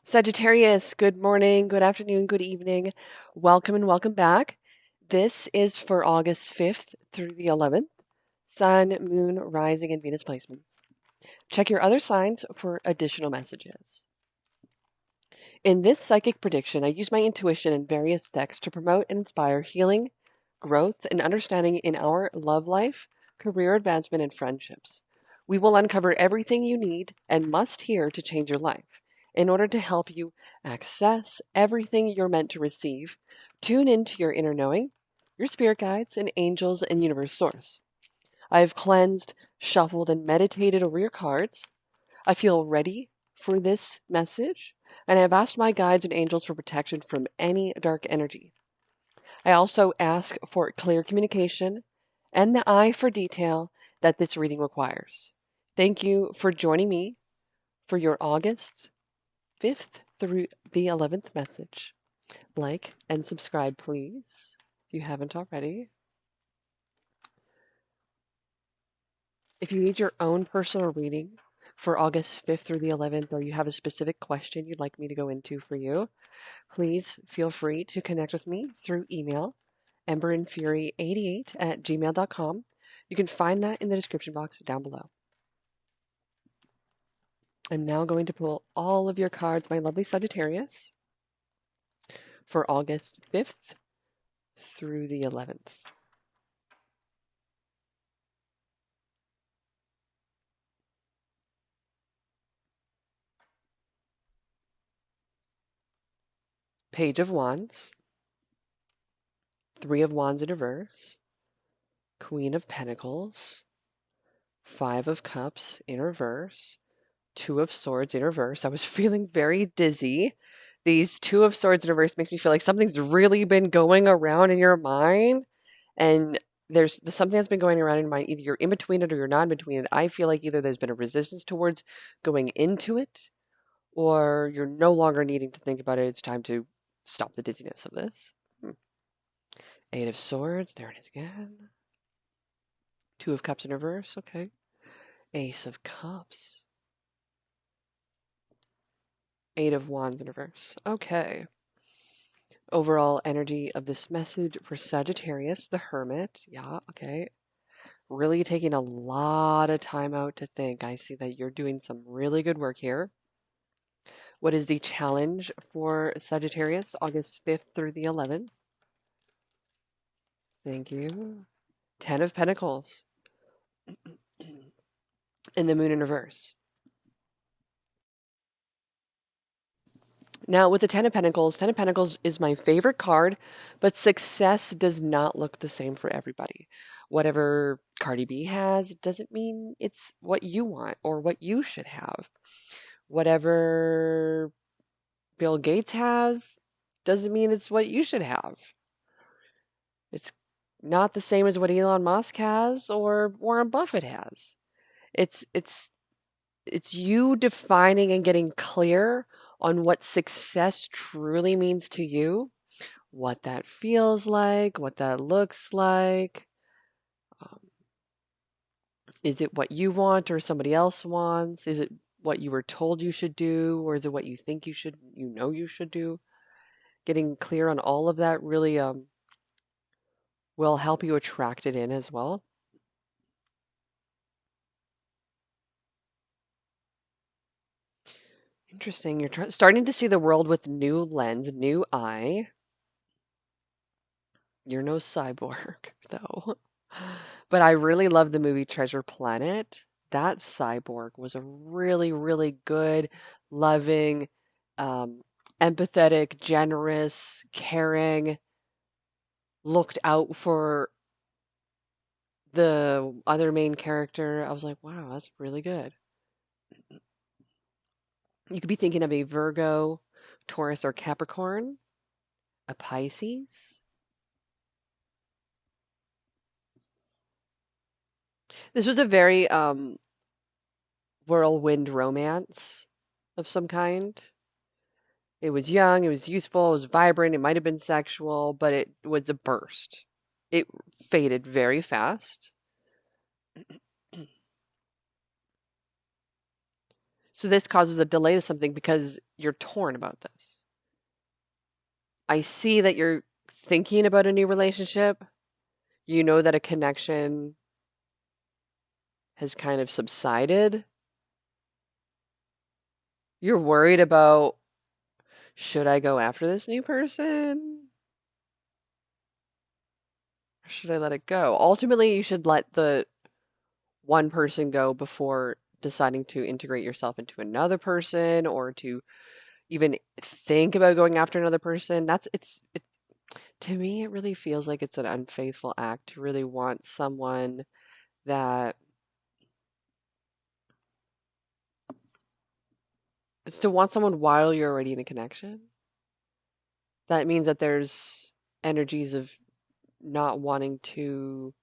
Sagittarius, good morning, good afternoon, good evening. Welcome and welcome back. This is for August 5th through the 11th. Sun, Moon, Rising, and Venus placements. Check your other signs for additional messages. In this psychic prediction, I use my intuition and various decks to promote and inspire healing, growth, and understanding in our love life, career advancement, and friendships. We will uncover everything you need and must hear to change your life. In order to help you access everything you're meant to receive, tune into your inner knowing, your spirit guides, and angels and universe source. I have cleansed, shuffled, and meditated over your cards. I feel ready for this message, and I have asked my guides and angels for protection from any dark energy. I also ask for clear communication and the eye for detail that this reading requires. Thank you for joining me for your August 5th through the 11th message. Like and subscribe, please, if you haven't already. If you need your own personal reading for August 5th through the 11th, or you have a specific question you'd like me to go into for you, please feel free to connect with me through email, emberandfury88@gmail.com. You can find that in the description box down below. I'm now going to pull all of your cards, my lovely Sagittarius, for August 5th through the 11th. Page of Wands, Three of Wands in reverse, Queen of Pentacles, Five of Cups in reverse, Two of Swords in reverse. I was feeling very dizzy. These Two of Swords in reverse makes me feel like something's really been going around in your mind, and there's something that's been going around in your mind. Either you're in between it or you're not in between it. I feel like either there's been a resistance towards going into it, or you're no longer needing to think about it. It's time to stop the dizziness of this. Eight of Swords, there it is again. Two of Cups in reverse, okay. Ace of Cups. Eight of Wands in reverse, okay. Overall energy of this message for Sagittarius, the Hermit. Yeah, okay. Really taking a lot of time out to think. I see that you're doing some really good work here. What is the challenge for Sagittarius, August 5th through the 11th? Thank you. Ten of Pentacles. And the Moon in reverse. Now, with the Ten of Pentacles is my favorite card, but success does not look the same for everybody. Whatever Cardi B has doesn't mean it's what you want or what you should have. Whatever Bill Gates have doesn't mean it's what you should have. It's not the same as what Elon Musk has or Warren Buffett has. It's you defining and getting clear on what success truly means to you, what that feels like, what that looks like. Um, is it what you want or somebody else wants? Is it what you were told you should do, or is it what you think you should, you should do? Getting clear on all of that really will help you attract it in as well. Interesting. You're starting to see the world with new lens, new eye. You're no cyborg, though. But I really love the movie Treasure Planet. That cyborg was a really, really good, loving, um, empathetic, generous, caring, looked out for the other main character. I was like, wow, that's really good. You could be thinking of a Virgo, Taurus, or Capricorn, a Pisces. This was a very whirlwind romance of some kind. It was young, it was youthful, it was vibrant, it might have been sexual, but it was a burst. It faded very fast. So this causes a delay to something because you're torn about this. I see that you're thinking about a new relationship. You know that a connection has kind of subsided. You're worried about, should I go after this new person? Or should I let it go? Ultimately, you should let the one person go before deciding to integrate yourself into another person or to even think about going after another person. To me, it really feels like it's an unfaithful act to really want someone that is to want someone while you're already in a connection. That means that there's energies of not wanting to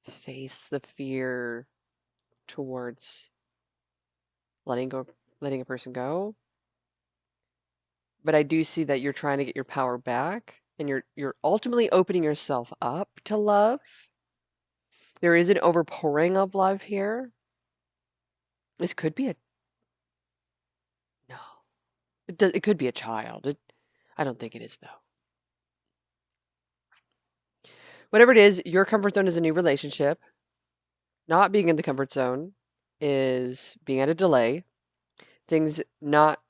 face the fear towards letting go, letting a person go. But I do see that you're trying to get your power back and you're ultimately opening yourself up to love. There is an overpouring of love here. This could be a no. It could be a child. I don't think it is though. Whatever it is, your comfort zone is a new relationship. Not being in the comfort zone is being at a delay, things not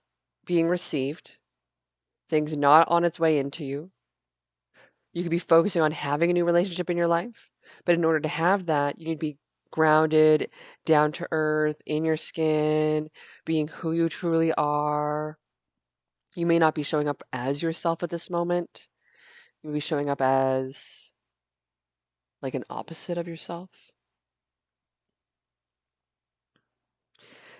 being received, things not on its way into you. You could be focusing on having a new relationship in your life, but in order to have that, you need to be grounded, down to earth, in your skin, being who you truly are. You may not be showing up as yourself at this moment. You may be showing up as like an opposite of yourself.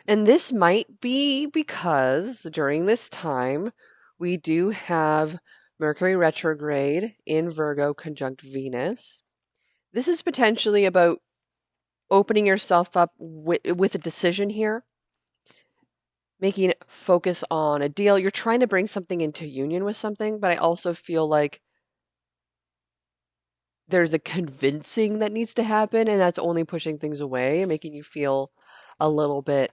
And this might be because during this time, we do have Mercury retrograde in Virgo conjunct Venus. This is potentially about opening yourself up with a decision here, making it focus on a deal. You're trying to bring something into union with something, but I also feel like there's a convincing that needs to happen, and that's only pushing things away, making you feel a little bit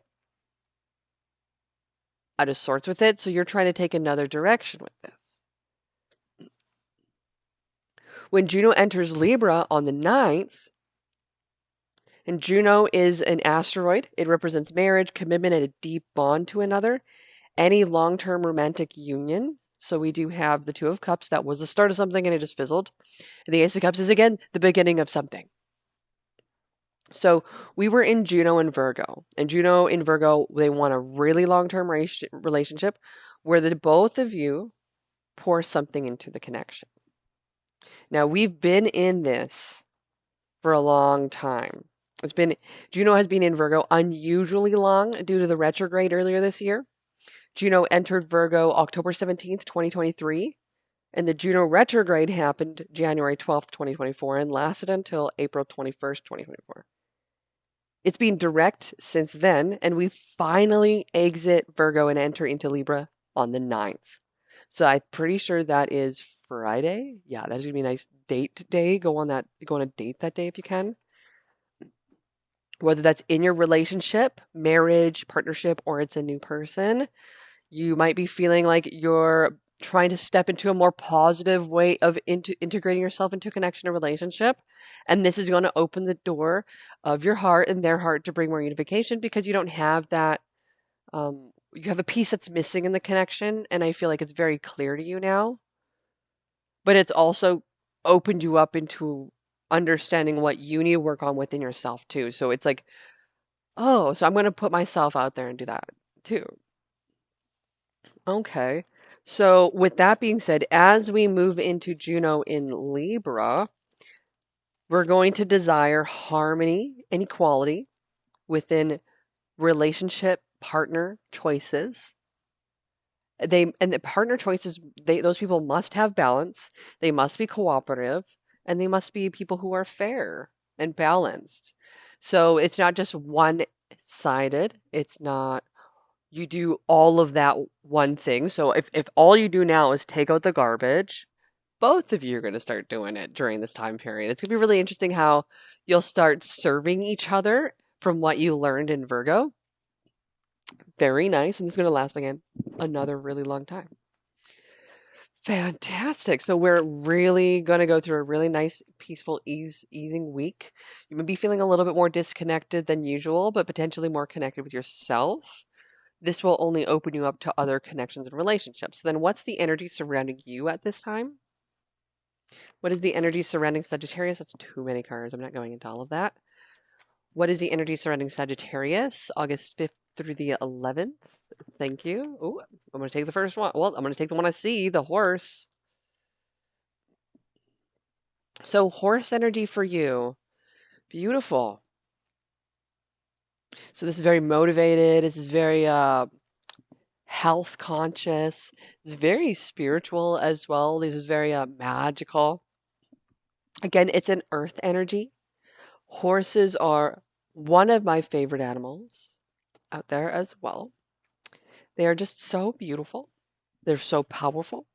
out of sorts with it. So you're trying to take another direction with this. When Juno enters Libra on the 9th, and Juno is an asteroid, it represents marriage, commitment, and a deep bond to another, any long term romantic union. So we do have the Two of Cups, that was the start of something and it just fizzled. And the Ace of Cups is again the beginning of something. So we were in Juno and Virgo, and Juno in Virgo, they want a really long term relationship where the both of you pour something into the connection. Now, we've been in this for a long time. Juno has been in Virgo unusually long due to the retrograde earlier this year. Juno entered Virgo October 17th, 2023, and the Juno retrograde happened January 12th, 2024, and lasted until April 21st, 2024. It's been direct since then, and we finally exit Virgo and enter into Libra on the 9th. So I'm pretty sure that is Friday. Yeah, that's gonna be a nice date day. Go on a date that day if you can. Whether that's in your relationship, marriage, partnership, or it's a new person, you might be feeling like you're trying to step into a more positive way of integrating yourself into connection and relationship. And this is going to open the door of your heart and their heart to bring more unification because you don't have that. You have a piece that's missing in the connection. And I feel like it's very clear to you now. But it's also opened you up into understanding what you need to work on within yourself too. So it's like, oh, so I'm going to put myself out there and do that too. Okay. So, with that being said, as we move into Juno in Libra, we're going to desire harmony and equality within relationship partner choices. The partner choices, those people must have balance, they must be cooperative, and they must be people who are fair and balanced. So, it's not just one-sided. It's not you do all of that one thing. So if all you do now is take out the garbage, both of you are going to start doing it during this time period. It's going to be really interesting how you'll start serving each other from what you learned in Virgo. Very nice. And this is going to last again another really long time. Fantastic. So we're really going to go through a really nice, peaceful, easing week. You may be feeling a little bit more disconnected than usual, but potentially more connected with yourself. This will only open you up to other connections and relationships. Then what's the energy surrounding you at this time? What is the energy surrounding Sagittarius? That's too many cards. I'm not going into all of that. What is the energy surrounding Sagittarius, August 5th through the 11th? Thank you. Oh, I'm going to take the first one. Well, I'm going to take the one I see, the horse. So, horse energy for you. Beautiful. So, this is very motivated. This is very health conscious. It's very spiritual as well. This is very magical. Again, it's an earth energy. Horses are one of my favorite animals out there as well. They are just so beautiful. They're so powerful.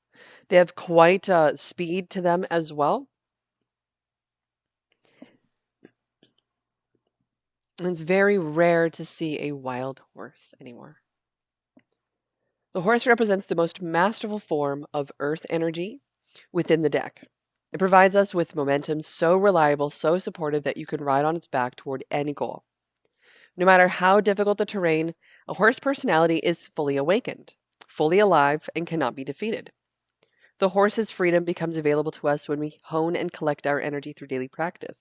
They have quite speed to them as well. And it's very rare to see a wild horse anymore. The horse represents the most masterful form of earth energy within the deck. It provides us with momentum so reliable, so supportive that you can ride on its back toward any goal. No matter how difficult the terrain, a horse personality is fully awakened, fully alive, and cannot be defeated. The horse's freedom becomes available to us when we hone and collect our energy through daily practice,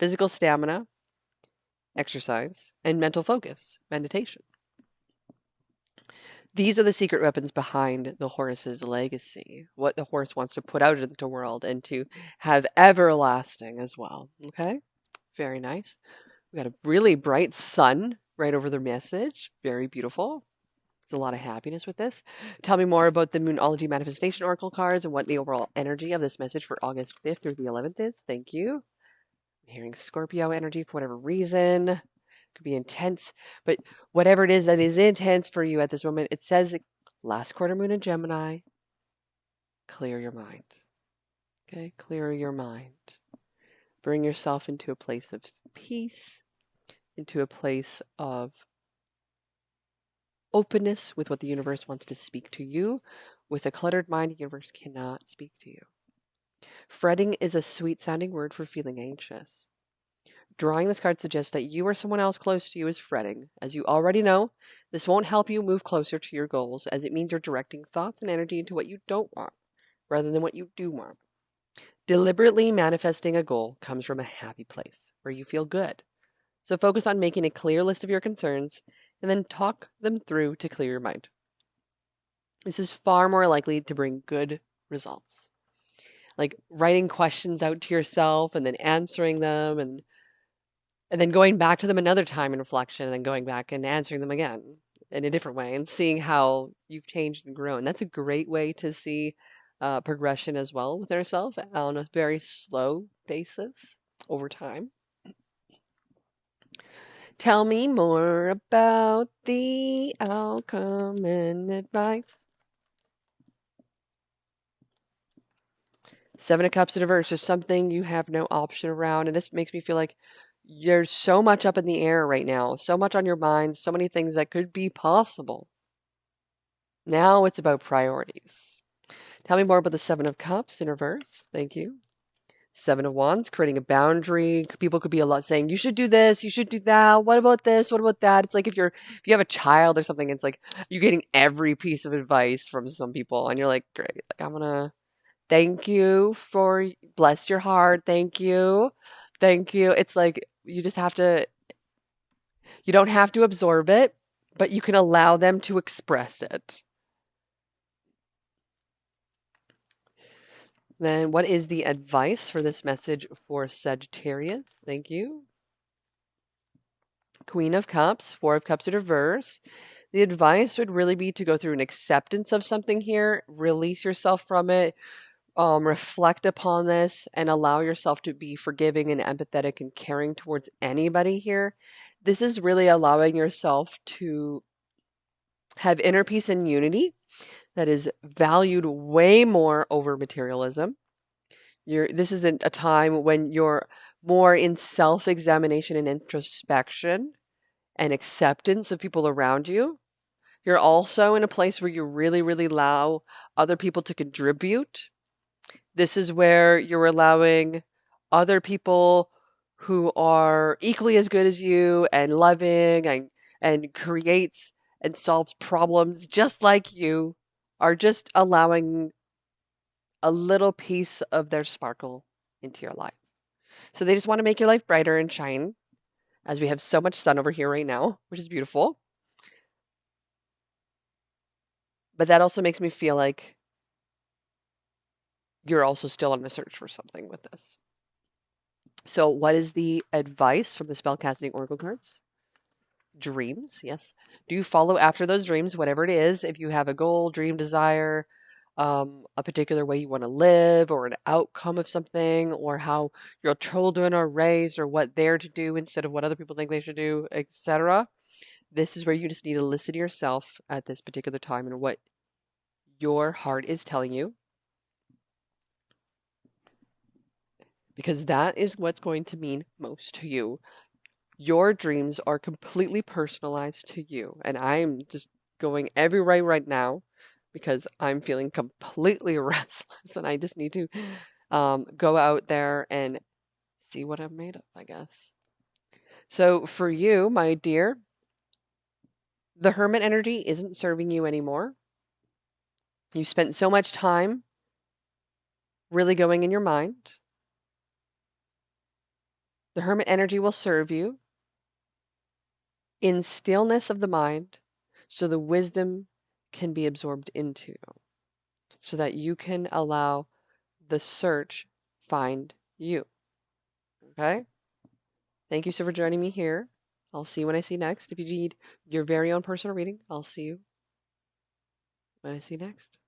physical stamina, exercise, and mental focus, meditation. These are the secret weapons behind the horse's legacy, what the horse wants to put out into the world and to have everlasting as well. Okay? Very nice. We got a really bright sun right over the message. Very beautiful. There's a lot of happiness with this. Tell me more about the Moonology Manifestation Oracle cards and what the overall energy of this message for August 5th through the 11th is. Thank you. I'm hearing Scorpio energy for whatever reason. Could be intense, but whatever it is that is intense for you at this moment, it says last quarter moon in Gemini, clear your mind. Okay, clear your mind. Bring yourself into a place of peace, into a place of openness with what the universe wants to speak to you. With a cluttered mind, the universe cannot speak to you. Fretting is a sweet sounding word for feeling anxious. Drawing this card suggests that you or someone else close to you is fretting. As you already know, this won't help you move closer to your goals, as it means you're directing thoughts and energy into what you don't want, rather than what you do want. Deliberately manifesting a goal comes from a happy place, where you feel good. So focus on making a clear list of your concerns, and then talk them through to clear your mind. This is far more likely to bring good results. Like writing questions out to yourself and then answering them and then going back to them another time in reflection and then going back and answering them again in a different way and seeing how you've changed and grown. That's a great way to see progression as well with ourselves on a very slow basis over time. Tell me more about the outcome and advice. Seven of Cups in reverse is something you have no option around. And this makes me feel like there's so much up in the air right now, so much on your mind, so many things that could be possible. Now it's about priorities. Tell me more about the Seven of Cups in reverse. Thank you. Seven of Wands, creating a boundary. People could be a lot saying, you should do this, you should do that. What about this? What about that? It's like if you have a child or something, it's like you're getting every piece of advice from some people, and you're like, great, like I'm gonna thank you for bless your heart. Thank you. Thank you. It's like you don't have to absorb it, but you can allow them to express it. Then what is the advice for this message for Sagittarius? Thank you. Queen of Cups, Four of Cups in reverse. The advice would really be to go through an acceptance of something here, release yourself from it, reflect upon this, and allow yourself to be forgiving and empathetic and caring towards anybody here. This is really allowing yourself to have inner peace and unity that is valued way more over materialism. This is a time when you're more in self-examination and introspection and acceptance of people around you. You're also in a place where you really, really allow other people to contribute. This is where you're allowing other people who are equally as good as you and loving and creates and solves problems just like you are just allowing a little piece of their sparkle into your life. So they just want to make your life brighter and shine as we have so much sun over here right now, which is beautiful. But that also makes me feel like you're also still on a search for something with this. So, what is the advice from the spellcasting oracle cards? Dreams, yes. Do you follow after those dreams, whatever it is? If you have a goal, dream, desire, a particular way you want to live, or an outcome of something, or how your children are raised, or what they're to do instead of what other people think they should do, etc. This is where you just need to listen to yourself at this particular time and what your heart is telling you, because that is what's going to mean most to you. Your dreams are completely personalized to you, and I'm just going every way right now because I'm feeling completely restless, and I just need to go out there and see what I'm made of, I guess. So for you, my dear, the hermit energy isn't serving you anymore. You spent so much time really going in your mind. The hermit energy will serve you in stillness of the mind so the wisdom can be absorbed into, so that you can allow the search find you. Okay? Thank you so for joining me here. I'll see you when I see you next. If you need your very own personal reading, I'll see you when I see you next.